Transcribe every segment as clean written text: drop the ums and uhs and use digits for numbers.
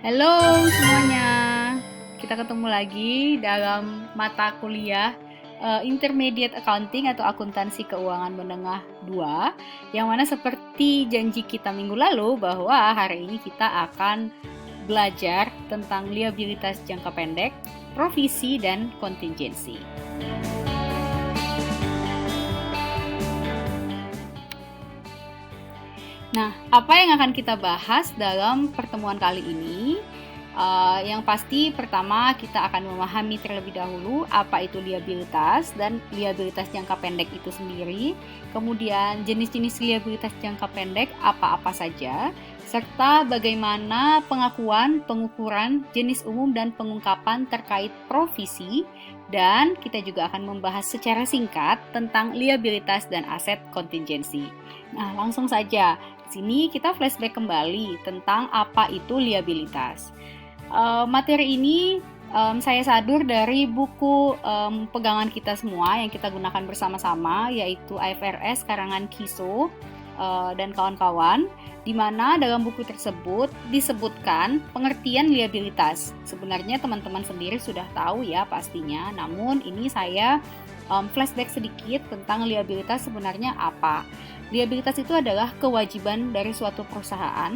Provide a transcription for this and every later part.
Halo semuanya, kita ketemu lagi dalam mata kuliah Intermediate Accounting atau Akuntansi Keuangan Menengah 2, yang mana seperti janji kita minggu lalu bahwa hari ini kita akan belajar tentang liabilitas jangka pendek, provisi, dan kontingensi. Nah, apa yang akan kita bahas dalam pertemuan kali ini? Yang pasti pertama kita akan memahami terlebih dahulu apa itu liabilitas dan liabilitas jangka pendek itu sendiri. Kemudian jenis-jenis liabilitas jangka pendek apa-apa saja, serta bagaimana pengakuan, pengukuran, jenis umum dan pengungkapan terkait provisi. Dan kita juga akan membahas secara singkat tentang liabilitas dan aset kontingensi. Nah, langsung saja. Di sini kita flashback kembali tentang apa itu liabilitas. Materi ini saya sadur dari buku pegangan kita semua yang kita gunakan bersama-sama, yaitu IFRS karangan Kiso dan kawan-kawan, di mana dalam buku tersebut disebutkan pengertian liabilitas. Sebenarnya teman-teman sendiri sudah tahu ya pastinya, namun ini saya flashback sedikit tentang liabilitas sebenarnya apa. Liabilitas itu adalah kewajiban dari suatu perusahaan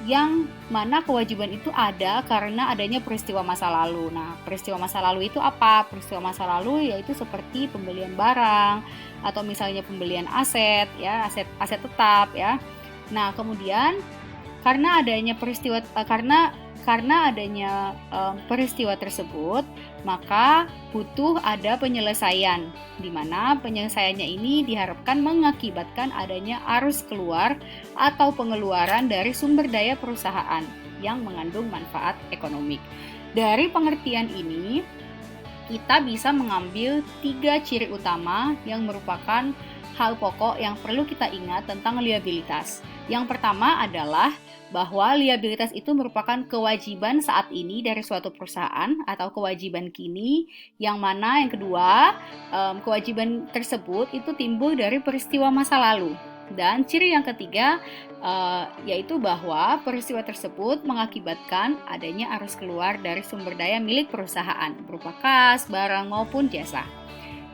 yang mana kewajiban itu ada karena adanya peristiwa masa lalu. Nah, peristiwa masa lalu itu apa? Peristiwa masa lalu yaitu seperti pembelian barang atau misalnya pembelian aset, ya, aset tetap, ya. Nah, kemudian karena adanya peristiwa tersebut, maka butuh ada penyelesaian, di mana penyelesaiannya ini diharapkan mengakibatkan adanya arus keluar atau pengeluaran dari sumber daya perusahaan yang mengandung manfaat ekonomik. Dari pengertian ini, kita bisa mengambil 3 ciri utama yang merupakan hal pokok yang perlu kita ingat tentang liabilitas. Yang pertama adalah bahwa liabilitas itu merupakan kewajiban saat ini dari suatu perusahaan atau kewajiban kini, yang mana yang kedua, kewajiban tersebut itu timbul dari peristiwa masa lalu. Dan ciri yang ketiga yaitu bahwa peristiwa tersebut mengakibatkan adanya arus keluar dari sumber daya milik perusahaan berupa kas, barang maupun jasa.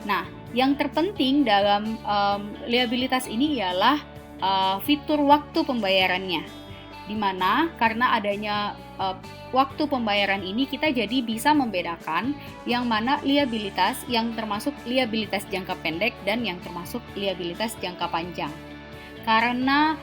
Nah, yang terpenting dalam liabilitas ini ialah fitur waktu pembayarannya, di mana karena adanya waktu pembayaran ini kita jadi bisa membedakan yang mana liabilitas yang termasuk liabilitas jangka pendek dan yang termasuk liabilitas jangka panjang. Karena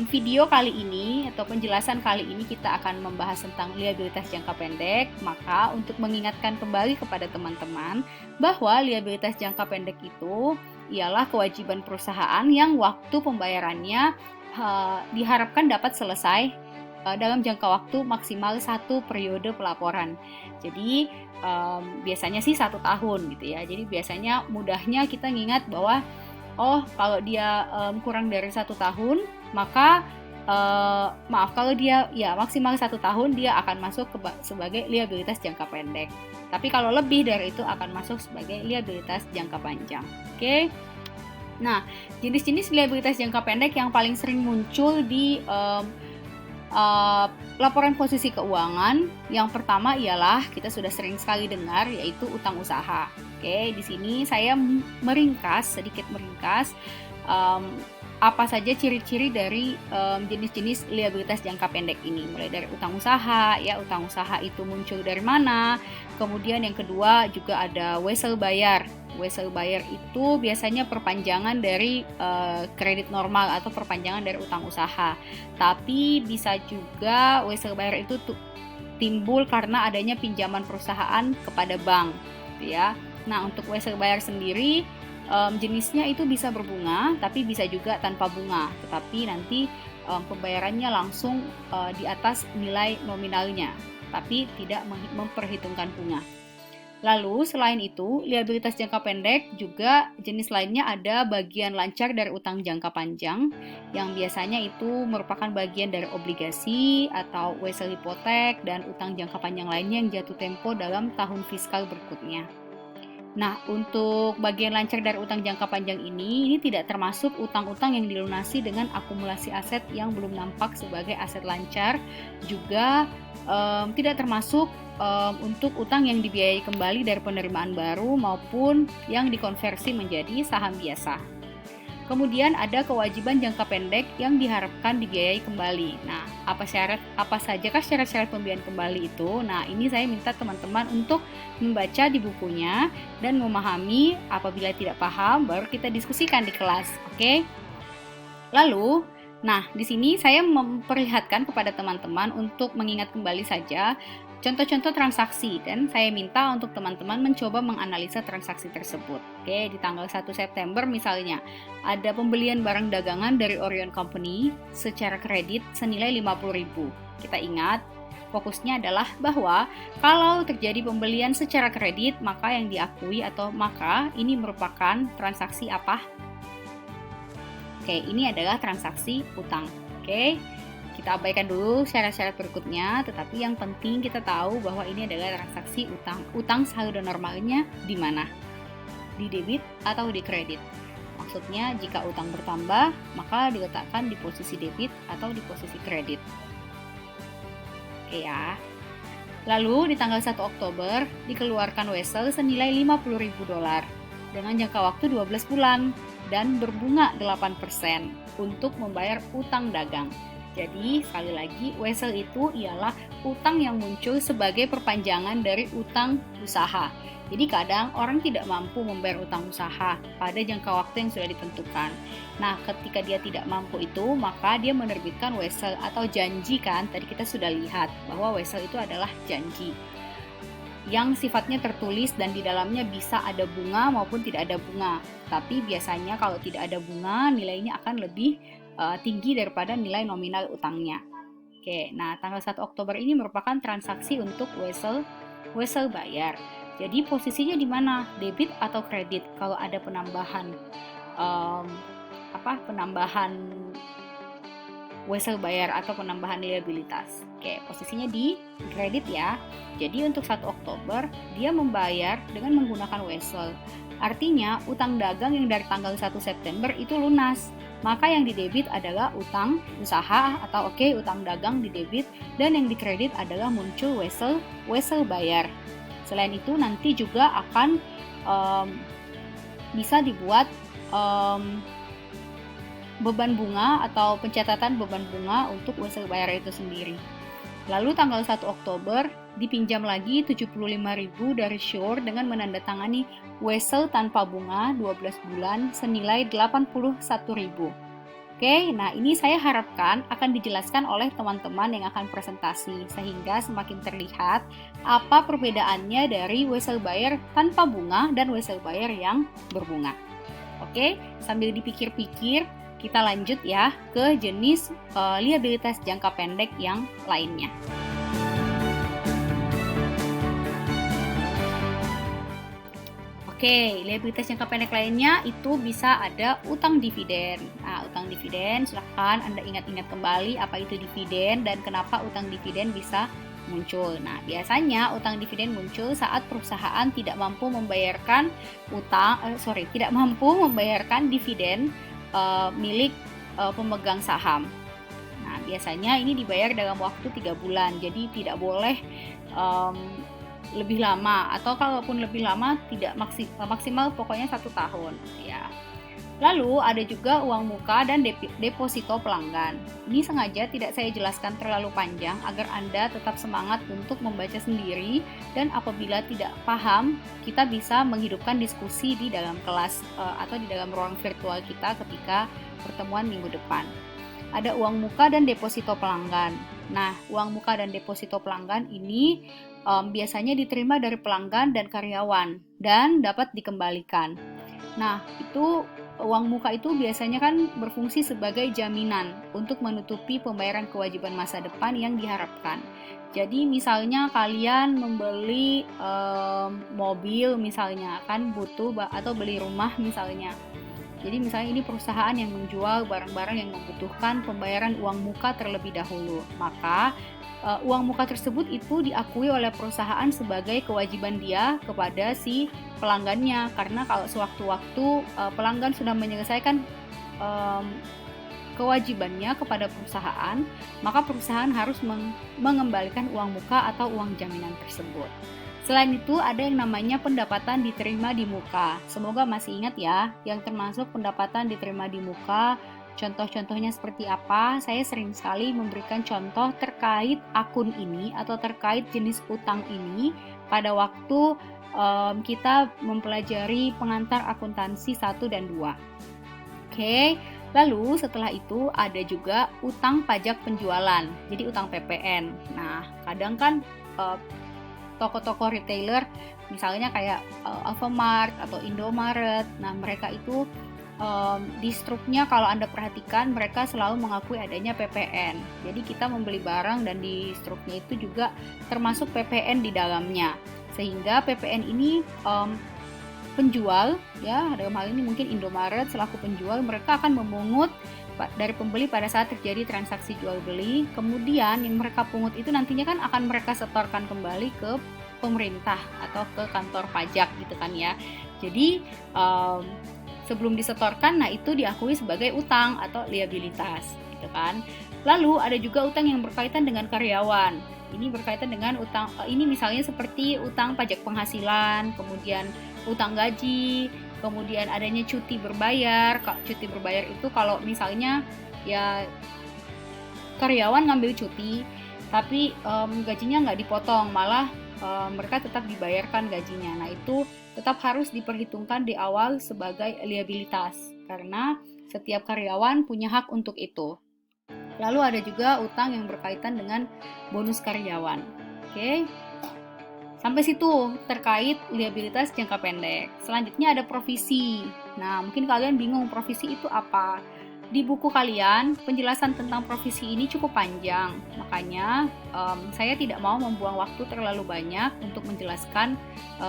video kali ini atau penjelasan kali ini kita akan membahas tentang liabilitas jangka pendek, maka untuk mengingatkan kembali kepada teman-teman bahwa liabilitas jangka pendek itu ialah kewajiban perusahaan yang waktu pembayarannya diharapkan dapat selesai dalam jangka waktu maksimal 1 periode pelaporan. Jadi biasanya sih 1 tahun gitu ya. Jadi biasanya mudahnya kita ngingat bahwa kalau dia kurang dari 1 tahun, maka kalau dia ya maksimal 1 tahun dia akan masuk sebagai liabilitas jangka pendek. Tapi kalau lebih dari itu akan masuk sebagai liabilitas jangka panjang. Oke. Nah, jenis-jenis liabilitas jangka pendek yang paling sering muncul di laporan posisi keuangan, yang pertama ialah kita sudah sering sekali dengar, yaitu utang usaha. Oke, di sini saya sedikit meringkas apa saja ciri-ciri dari jenis-jenis liabilitas jangka pendek ini. Mulai dari utang usaha, ya, utang usaha itu muncul dari mana. Kemudian yang kedua juga ada wesel bayar. Wesel bayar itu biasanya perpanjangan dari kredit normal atau perpanjangan dari utang usaha. Tapi bisa juga wesel bayar itu timbul karena adanya pinjaman perusahaan kepada bank, gitu ya. Nah, untuk wesel bayar sendiri jenisnya itu bisa berbunga, tapi bisa juga tanpa bunga. Tetapi nanti pembayarannya langsung di atas nilai nominalnya, tapi tidak memperhitungkan bunga. Lalu selain itu, liabilitas jangka pendek juga jenis lainnya ada bagian lancar dari utang jangka panjang, yang biasanya itu merupakan bagian dari obligasi atau wesel hipotek dan utang jangka panjang lainnya yang jatuh tempo dalam tahun fiskal berikutnya. Nah, untuk bagian lancar dari utang jangka panjang ini tidak termasuk utang-utang yang dilunasi dengan akumulasi aset yang belum nampak sebagai aset lancar, juga tidak termasuk untuk utang yang dibiayai kembali dari penerimaan baru maupun yang dikonversi menjadi saham biasa. Kemudian ada kewajiban jangka pendek yang diharapkan dibiayai kembali. Nah, apa sajakah syarat-syarat pembiayaan kembali itu? Nah, ini saya minta teman-teman untuk membaca di bukunya dan memahami. Apabila tidak paham, baru kita diskusikan di kelas. Oke? Lalu, nah, di sini saya memperlihatkan kepada teman-teman untuk mengingat kembali saja contoh-contoh transaksi, dan saya minta untuk teman-teman mencoba menganalisa transaksi tersebut. Oke, di tanggal 1 September misalnya, ada pembelian barang dagangan dari Orion Company secara kredit senilai 50.000. Kita ingat, fokusnya adalah bahwa kalau terjadi pembelian secara kredit, maka yang diakui atau maka ini merupakan transaksi apa? Oke, ini adalah transaksi utang. Oke. Kita abaikan dulu syarat-syarat berikutnya, tetapi yang penting kita tahu bahwa ini adalah transaksi utang. Utang saldo normalnya di mana? Di debit atau di kredit? Maksudnya jika utang bertambah, maka diletakkan di posisi debit atau di posisi kredit. Oke ya. Lalu di tanggal 1 Oktober dikeluarkan wesel senilai $50.000 dengan jangka waktu 12 bulan dan berbunga 8% untuk membayar utang dagang. Jadi, sekali lagi, wesel itu ialah utang yang muncul sebagai perpanjangan dari utang usaha. Jadi, kadang orang tidak mampu membayar utang usaha pada jangka waktu yang sudah ditentukan. Nah, ketika dia tidak mampu itu, maka dia menerbitkan wesel atau janji kan. Tadi kita sudah lihat bahwa wesel itu adalah janji yang sifatnya tertulis dan di dalamnya bisa ada bunga maupun tidak ada bunga. Tapi biasanya kalau tidak ada bunga, nilainya akan lebih tinggi daripada nilai nominal utangnya. Oke, nah tanggal 1 Oktober ini merupakan transaksi untuk wesel bayar. Jadi posisinya di mana? Debit atau kredit? Kalau ada penambahan penambahan wesel bayar atau penambahan liabilitas. Oke, posisinya di kredit ya. Jadi untuk 1 Oktober dia membayar dengan menggunakan wesel. Artinya utang dagang yang dari tanggal 1 September itu lunas. Maka yang didebit adalah utang usaha atau utang dagang didebit, dan yang dikredit adalah muncul wesel bayar. Selain itu nanti juga akan bisa dibuat beban bunga atau pencatatan beban bunga untuk wesel bayar itu sendiri. Lalu tanggal 1 Oktober dipinjam lagi 75.000 dari Shure dengan menandatangani wesel tanpa bunga 12 bulan senilai 81.000. Oke, nah ini saya harapkan akan dijelaskan oleh teman-teman yang akan presentasi sehingga semakin terlihat apa perbedaannya dari wesel bayar tanpa bunga dan wesel bayar yang berbunga. Oke, sambil dipikir-pikir kita lanjut ya ke jenis liabilitas jangka pendek yang lainnya. Oke, liabilitas jangka pendek lainnya itu bisa ada utang dividen. Nah, utang dividen silahkan Anda ingat-ingat kembali apa itu dividen dan kenapa utang dividen bisa muncul. Nah, biasanya utang dividen muncul saat perusahaan tidak mampu membayarkan dividen milik pemegang saham. Nah, biasanya ini dibayar dalam waktu 3 bulan. Jadi tidak boleh lebih lama, atau kalaupun lebih lama tidak maksimal pokoknya 1 tahun ya. Lalu ada juga uang muka dan deposito pelanggan. Ini sengaja tidak saya jelaskan terlalu panjang agar Anda tetap semangat untuk membaca sendiri, dan apabila tidak paham kita bisa menghidupkan diskusi di dalam kelas atau di dalam ruang virtual kita ketika pertemuan minggu depan. Ada uang muka dan deposito pelanggan. Nah, uang muka dan deposito pelanggan ini biasanya diterima dari pelanggan dan karyawan dan dapat dikembalikan. Nah, itu uang muka itu biasanya kan berfungsi sebagai jaminan untuk menutupi pembayaran kewajiban masa depan yang diharapkan. Jadi misalnya kalian membeli mobil misalnya kan butuh, atau beli rumah misalnya. Jadi misalnya ini perusahaan yang menjual barang-barang yang membutuhkan pembayaran uang muka terlebih dahulu, maka uang muka tersebut itu diakui oleh perusahaan sebagai kewajiban dia kepada si pelanggannya. Karena kalau sewaktu-waktu pelanggan sudah menyelesaikan kewajibannya kepada perusahaan, maka perusahaan harus mengembalikan uang muka atau uang jaminan tersebut. Selain itu, ada yang namanya pendapatan diterima di muka. Semoga masih ingat ya, yang termasuk pendapatan diterima di muka. Contoh-contohnya seperti apa? Saya sering sekali memberikan contoh terkait akun ini atau terkait jenis utang ini pada waktu kita mempelajari pengantar akuntansi 1 dan 2. Oke, lalu setelah itu ada juga utang pajak penjualan, jadi utang PPN. Nah, kadang kan toko-toko retailer, misalnya kayak Alfamart atau Indomaret, nah mereka itu di struknya kalau Anda perhatikan mereka selalu mengakui adanya PPN. Jadi kita membeli barang dan di struknya itu juga termasuk PPN di dalamnya. Sehingga PPN ini penjual, ya dalam hal ini mungkin Indomaret selaku penjual, mereka akan memungut dari pembeli pada saat terjadi transaksi jual beli. Kemudian yang mereka pungut itu nantinya kan akan mereka setorkan kembali ke pemerintah atau ke kantor pajak gitu kan ya. Jadi sebelum disetorkan, nah itu diakui sebagai utang atau liabilitas gitu kan. Lalu ada juga utang yang berkaitan dengan karyawan. Ini berkaitan dengan utang, ini misalnya seperti utang pajak penghasilan, kemudian utang gaji, kemudian adanya cuti berbayar. Cuti berbayar itu kalau misalnya ya karyawan ngambil cuti, tapi gajinya nggak dipotong, malah mereka tetap dibayarkan gajinya. Nah itu tetap harus diperhitungkan di awal sebagai liabilitas, karena setiap karyawan punya hak untuk itu. Lalu ada juga utang yang berkaitan dengan bonus karyawan. Oke. Sampai situ terkait liabilitas jangka pendek. Selanjutnya ada provisi. Nah, mungkin kalian bingung provisi itu apa? Di buku kalian, penjelasan tentang provisi ini cukup panjang. Makanya, saya tidak mau membuang waktu terlalu banyak untuk menjelaskan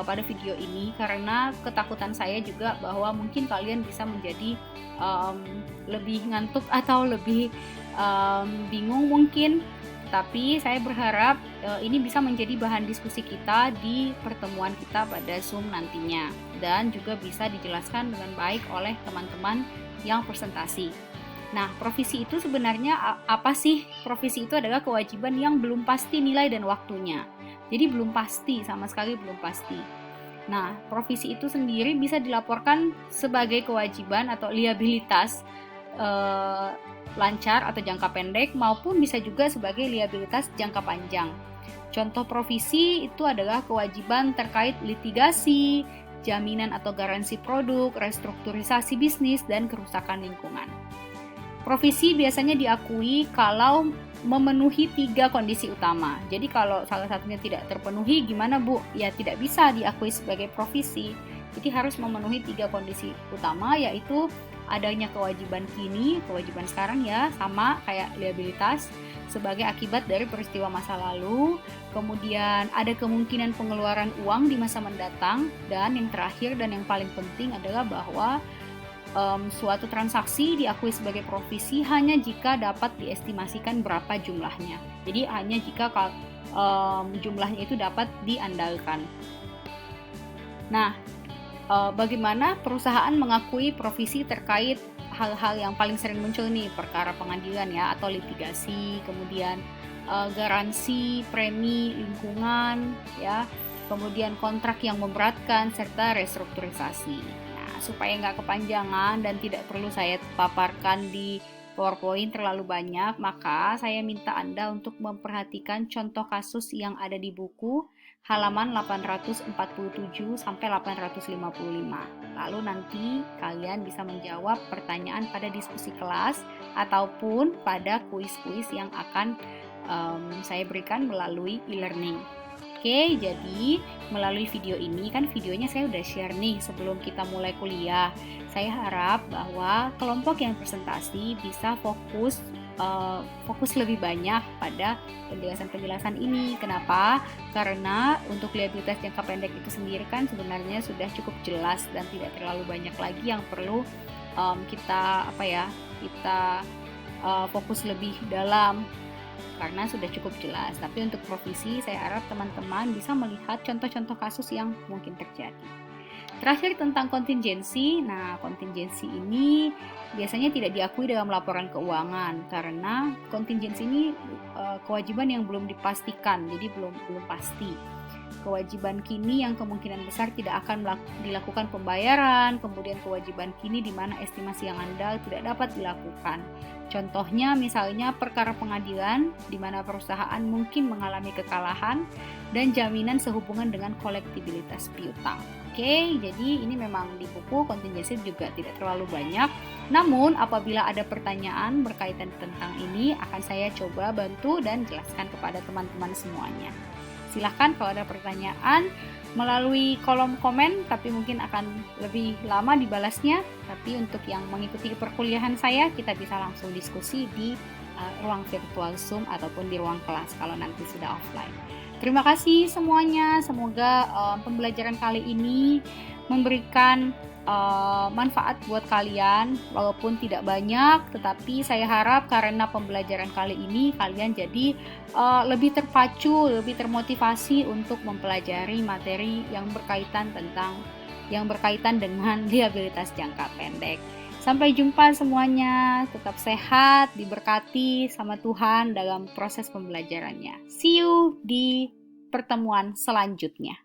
pada video ini, karena ketakutan saya juga bahwa mungkin kalian bisa menjadi lebih ngantuk atau lebih bingung mungkin. Tapi saya berharap ini bisa menjadi bahan diskusi kita di pertemuan kita pada Zoom nantinya, dan juga bisa dijelaskan dengan baik oleh teman-teman yang presentasi. Nah, provisi itu sebenarnya apa sih? Provisi itu adalah kewajiban yang belum pasti nilai dan waktunya. Jadi belum pasti, sama sekali belum pasti. Nah, provisi itu sendiri bisa dilaporkan sebagai kewajiban atau liabilitas lancar atau jangka pendek, maupun bisa juga sebagai liabilitas jangka panjang. Contoh provisi itu adalah kewajiban terkait litigasi, jaminan atau garansi produk, restrukturisasi bisnis, dan kerusakan lingkungan. Provisi biasanya diakui kalau memenuhi 3 kondisi utama. Jadi kalau salah satunya tidak terpenuhi, gimana Bu? Ya tidak bisa diakui sebagai provisi. Jadi harus memenuhi 3 kondisi utama, yaitu adanya kewajiban kini, kewajiban sekarang ya, sama kayak liabilitas sebagai akibat dari peristiwa masa lalu. Kemudian ada kemungkinan pengeluaran uang di masa mendatang, dan yang terakhir dan yang paling penting adalah bahwa suatu transaksi diakui sebagai provisi hanya jika dapat diestimasikan berapa jumlahnya. Jadi hanya jika jumlahnya itu dapat diandalkan. Nah, bagaimana perusahaan mengakui provisi terkait hal-hal yang paling sering muncul nih, perkara pengadilan ya atau litigasi, kemudian garansi, premi lingkungan ya, kemudian kontrak yang memberatkan, serta restrukturisasi. Nah, supaya nggak kepanjangan dan tidak perlu saya paparkan di PowerPoint terlalu banyak, maka saya minta Anda untuk memperhatikan contoh kasus yang ada di buku halaman 847 sampai 855. Lalu nanti kalian bisa menjawab pertanyaan pada diskusi kelas ataupun pada kuis-kuis yang akan saya berikan melalui e-learning. Oke, jadi melalui video ini, kan videonya saya udah share nih sebelum kita mulai kuliah. Saya harap bahwa kelompok yang presentasi bisa fokus lebih banyak pada penjelasan-penjelasan ini. Kenapa? Karena untuk liabilitas jangka pendek itu sendiri kan sebenarnya sudah cukup jelas dan tidak terlalu banyak lagi yang perlu kita fokus lebih dalam karena sudah cukup jelas. Tapi untuk profesi, saya harap teman-teman bisa melihat contoh-contoh kasus yang mungkin terjadi. Terakhir tentang kontingensi. Nah, kontingensi ini biasanya tidak diakui dalam laporan keuangan karena kontingensi ini kewajiban yang belum dipastikan, jadi belum pasti. Kewajiban kini yang kemungkinan besar tidak akan dilakukan pembayaran, kemudian kewajiban kini di mana estimasi yang andal tidak dapat dilakukan. Contohnya misalnya perkara pengadilan di mana perusahaan mungkin mengalami kekalahan dan jaminan sehubungan dengan kolektibilitas piutang. Oke, jadi ini memang di buku kontingensi juga tidak terlalu banyak. Namun apabila ada pertanyaan berkaitan tentang ini, akan saya coba bantu dan jelaskan kepada teman-teman semuanya. Silahkan kalau ada pertanyaan melalui kolom komen, tapi mungkin akan lebih lama dibalasnya. Tapi untuk yang mengikuti perkuliahan saya, kita bisa langsung diskusi di ruang virtual Zoom ataupun di ruang kelas kalau nanti sudah offline. Terima kasih semuanya, semoga pembelajaran kali ini memberikan manfaat buat kalian, walaupun tidak banyak, tetapi saya harap karena pembelajaran kali ini kalian jadi lebih terpacu, lebih termotivasi untuk mempelajari materi yang berkaitan dengan liabilitas jangka pendek. Sampai jumpa semuanya, tetap sehat, diberkati sama Tuhan dalam proses pembelajarannya. See you di pertemuan selanjutnya.